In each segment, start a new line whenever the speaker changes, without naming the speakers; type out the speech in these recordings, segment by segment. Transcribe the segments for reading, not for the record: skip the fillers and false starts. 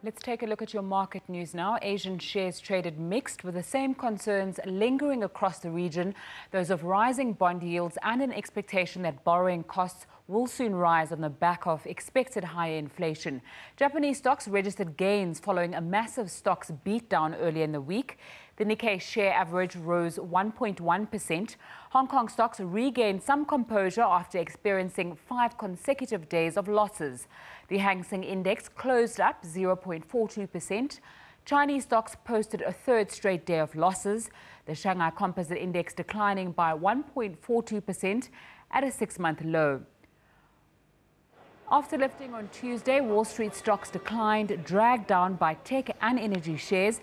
Let's take a look at your market news now. Asian shares traded mixed with the same concerns lingering across the region, those of rising bond yields and an expectation that borrowing costs will soon rise on the back of expected higher inflation. Japanese stocks registered gains following a massive stocks beatdown earlier in the week. The Nikkei share average rose 1.1%. Hong Kong stocks regained some composure after experiencing 5 consecutive days of losses. The Hang Seng Index closed up 0.42%. Chinese stocks posted a third straight day of losses. The Shanghai Composite Index declining by 1.42% at a 6-month low. After lifting on Tuesday, Wall Street stocks declined, dragged down by tech and energy shares.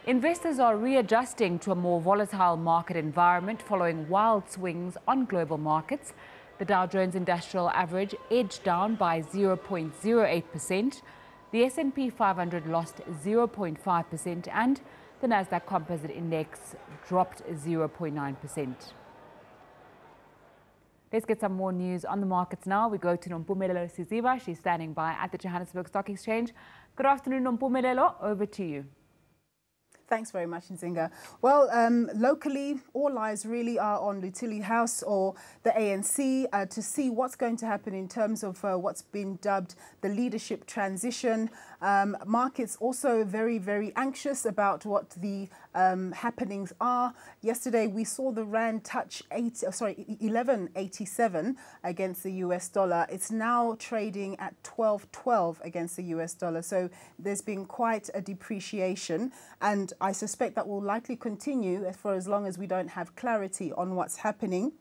Investors are readjusting to a more volatile market environment following wild swings on global markets. The Dow Jones Industrial Average edged down by 0.08%. The S&P 500 lost 0.5% and the Nasdaq Composite Index dropped 0.9%. Let's get some more news on the markets now. We go to Nompumelelo Siziba. She's standing by at the Johannesburg Stock Exchange. Good afternoon, Nompumelelo. Over to you.
Thanks very much, Nzinga. Well, locally, all eyes really are on Lutili House or the ANC to see what's going to happen in terms of what's been dubbed the leadership transition. Markets also very, very anxious about what the happenings are. Yesterday, we saw the Rand touch 11.87 against the US dollar. It's now trading at 12.12 against the US dollar. So there's been quite a depreciation, and I suspect that will likely continue for as long as we don't have clarity on what's happening.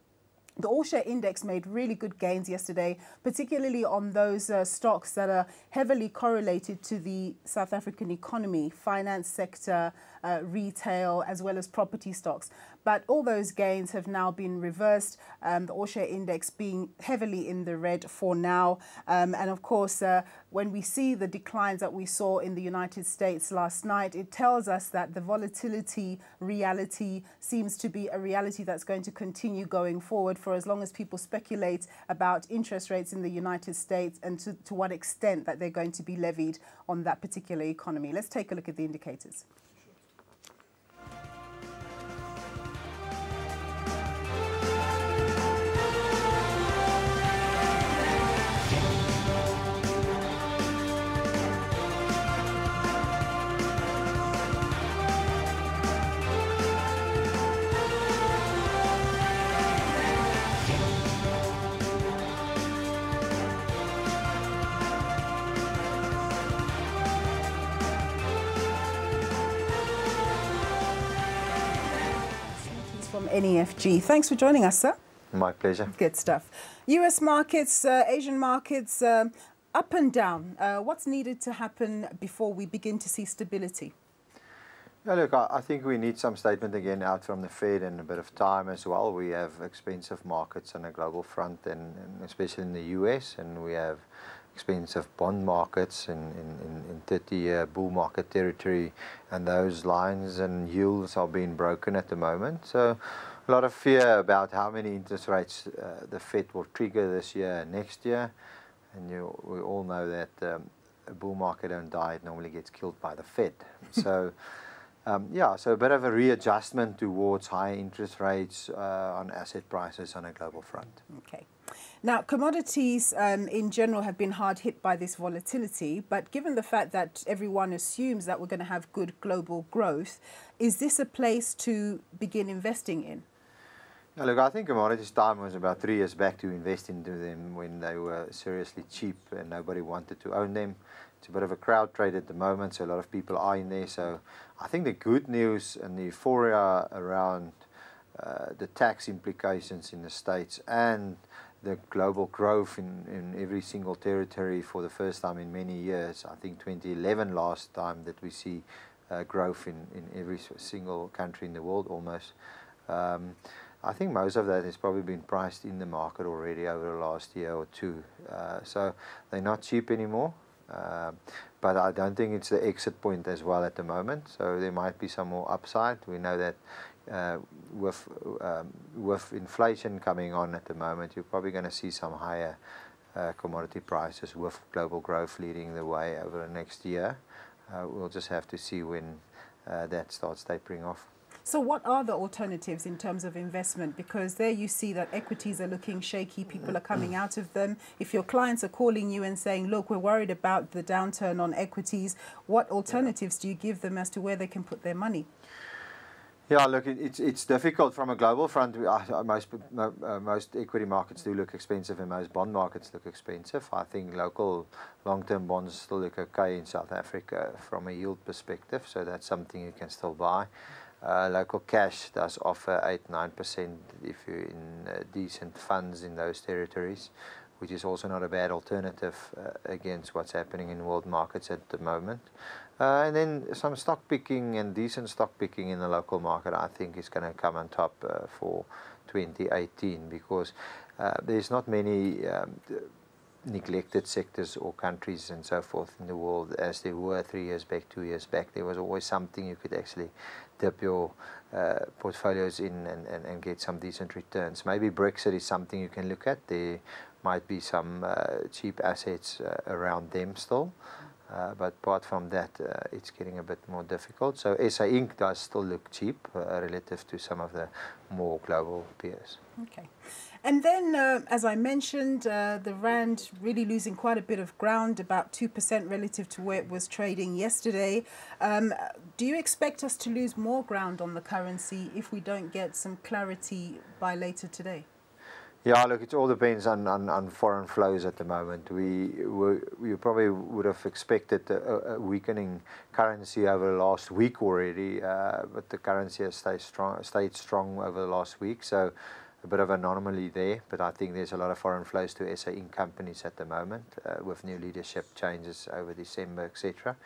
The all-share index made really good gains yesterday, particularly on those stocks that are heavily correlated to the South African economy, finance sector, retail, as well as property stocks. But all those gains have now been reversed, the all-share index being heavily in the red for now. And of course, when we see the declines that we saw in the United States last night, it tells us that the volatility reality seems to be a reality that's going to continue going forward for as long as people speculate about interest rates in the United States and to what extent that they're going to be levied on that particular economy. Let's take a look at the indicators. From NEFG. Thanks for joining us, sir.
My pleasure.
Good stuff. US markets, Asian markets, up and down. What's needed to happen before we begin to see stability?
Yeah, look, I think we need some statement again out from the Fed and a bit of time as well. We have expensive markets on a global front, and especially in the US, and we have expensive bond markets in 30-year bull market territory, and those lines and yields are being broken at the moment. So a lot of fear about how many interest rates the Fed will trigger this year and next year. And we all know that a bull market don't die, it normally gets killed by the Fed. So yeah, so a bit of a readjustment towards higher interest rates on asset prices on a global front.
Okay. Now, commodities in general have been hard hit by this volatility, but given the fact that everyone assumes that we're going to have good global growth, is this a place to begin investing in?
Now, look, I think commodities time was about 3 years back to invest into them when they were seriously cheap and nobody wanted to own them. It's a bit of a crowd trade at the moment, so a lot of people are in there. So I think the good news and the euphoria around the tax implications in the States and the global growth in every single territory for the first time in many years. I think 2011 last time that we see growth in every single country in the world almost. I think most of that has probably been priced in the market already over the last year or two. So they're not cheap anymore. But I don't think it's the exit point as well at the moment. So there might be some more upside. We know that with inflation coming on at the moment, you're probably going to see some higher commodity prices with global growth leading the way over the next year. we'll just have to see when that starts tapering off.
So what are the alternatives in terms of investment? Because there you see that equities are looking shaky, people are coming out of them. If your clients are calling you and saying, look, we're worried about the downturn on equities, what alternatives do you give them as to where they can put their money?
Yeah, look, it's difficult from a global front. Most equity markets do look expensive and most bond markets look expensive. I think local long-term bonds still look okay in South Africa from a yield perspective, so that's something you can still buy. Local cash does offer 8-9% if you're in decent funds in those territories, which is also not a bad alternative against what's happening in world markets at the moment. And then some stock picking and decent stock picking in the local market, I think, is going to come on top for 2018, because there's not many neglected sectors or countries and so forth in the world as there were 3 years back, 2 years back. There was always something you could actually dip your portfolios in and get some decent returns. Maybe Brexit is something you can look at. There might be some cheap assets around them still. But apart from that, it's getting a bit more difficult. So SA Inc. does still look cheap relative to some of the more global peers.
Okay. And then, as I mentioned, the Rand really losing quite a bit of ground, about 2% relative to where it was trading yesterday. Do you expect us to lose more ground on the currency if we don't get some clarity by later today?
Yeah, look, it all depends on foreign flows at the moment. We probably would have expected a weakening currency over the last week already, but the currency has stayed strong over the last week, so a bit of an anomaly there. But I think there's a lot of foreign flows to SA Inc. companies at the moment, with new leadership changes over December, etc.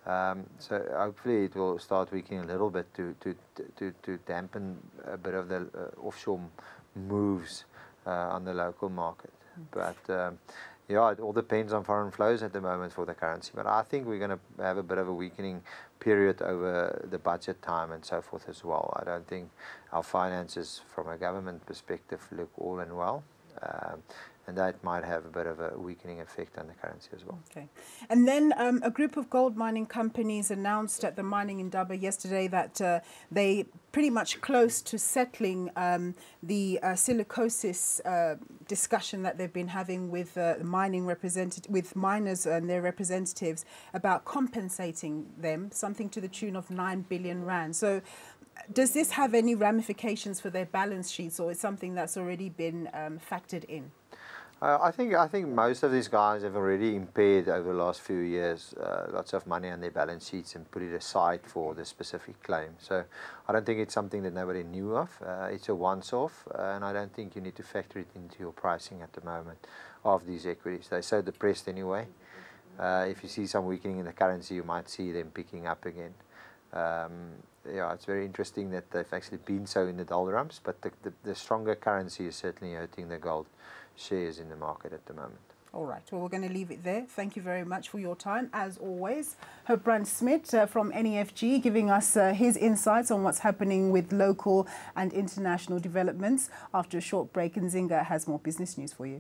So hopefully it will start weakening a little bit to dampen a bit of the offshore moves on the local market. But yeah, it all depends on foreign flows at the moment for the currency. But I think we're going to have a bit of a weakening period over the budget time and so forth as well. I don't think our finances from a government perspective look all in well. And that might have a bit of a weakening effect on the currency as well. Okay.
And then a group of gold mining companies announced at the Mining Indaba yesterday that they pretty much close to settling the silicosis discussion that they've been having with with miners and their representatives about compensating them, something to the tune of 9 billion rand. So does this have any ramifications for their balance sheets, or is something that's already been factored in?
I think most of these guys have already impaired over the last few years lots of money on their balance sheets and put it aside for the specific claim. So I don't think it's something that nobody knew of. It's a once-off, and I don't think you need to factor it into your pricing at the moment of these equities. They're so depressed anyway. If you see some weakening in the currency, you might see them picking up again. Yeah, it's very interesting that they've actually been so in the doldrums, but the stronger currency is certainly hurting the gold shares in the market at the moment.
All right, well, we're going to leave it there. Thank you very much for your time. As always, Brand Smith from NEFG giving us his insights on what's happening with local and international developments. After a short break, Nzinga has more business news for you.